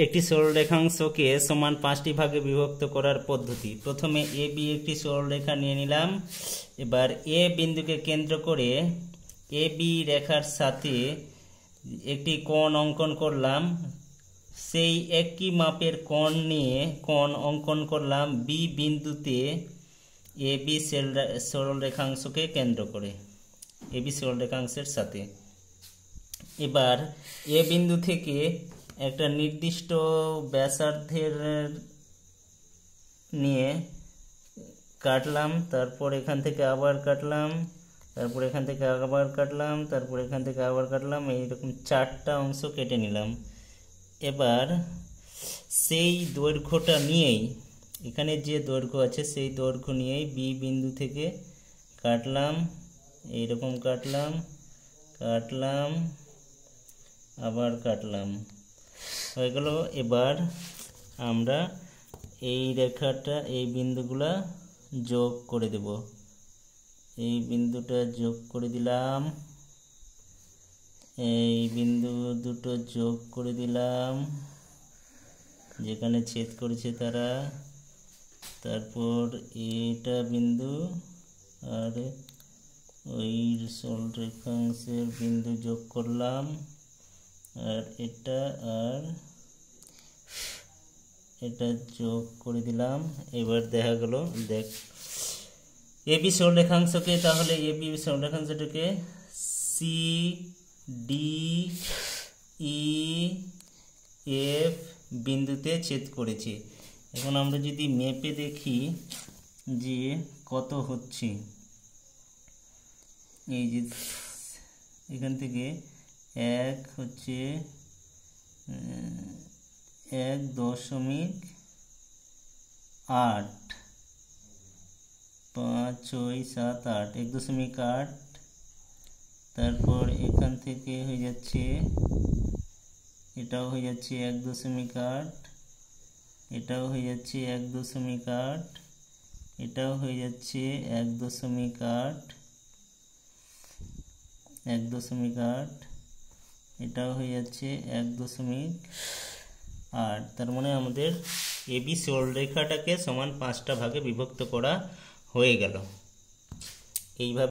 একটি সরলরেখাংশকে সমান 5টি ভাগে বিভক্ত করার পদ্ধতি। প্রথমে এ বি একটি সরলরেখা নিয়ে নিলাম। এবার এ বিন্দুকে কেন্দ্র করে এ বি রেখার সাথে একটি কোণ অঙ্কন করলাম। সেই একই মাপের কোণ নিয়ে কোণ অঙ্কন করলাম বি বিন্দুতে এ বি সরলরেখাংশকে কেন্দ্র করে এ বি সরলরেখাংশের সাথে। এবার এ বিন্দু থেকে একটা নির্দিষ্ট ব্যাসার্ধের নিয়ে কাটলাম, তারপর এখান থেকে আবার কাটলাম, তারপর এখান থেকে আবার কাটলাম, তারপর এখান থেকে আবার কাটলাম, এইরকম 4টা অংশ কেটে নিলাম। এবার সেই দৈর্ঘ্যটা নিয়েই, এখানে যে দৈর্ঘ্য আছে সেই দৈর্ঘ্য নিয়েই বি বিন্দু থেকে কাটলাম, এইরকম কাটলাম, কাটলাম, আবার কাটলাম, হয়ে গেল। এবার আমরা এই রেখাটা, এই বিন্দুগুলা যোগ করে দেব। এই বিন্দুটা যোগ করে দিলাম, এই বিন্দু দুটো যোগ করে দিলাম যেখানে ছেদ করেছে তারা। তারপর এটা বিন্দু আর ওই সরলরেখাংশের বিন্দু যোগ করলাম, আর এটা আর এটা যোগ করে দিলাম। এবার দেখা গেল, দেখ এ বি সরলরেখাংশকে, তাহলে এ বি সরলরেখাংশটাকে সি ডি ই এফ বিন্দুতে ছেদ করেছে। এখন আমরা যদি মেপে দেখি যে কত হচ্ছে, এই যে এখান থেকে 1 হচ্ছে 1.8, 5, 6, 7, 8, 1.8। তারপর এখান থেকে হয়ে যাচ্ছে, এটাও হয়ে যাচ্ছে 1.8, এটাও হয়ে যাচ্ছে 1.8, এটাও হয়ে যাচ্ছে 1.8, 1.8, এটাও হয়ে যাচ্ছে 1.8। তার মানে আমাদের এ বি সরলরেখাটাকে সমান 5টা ভাগে বিভক্ত করা হয়ে গেল। এইভাবে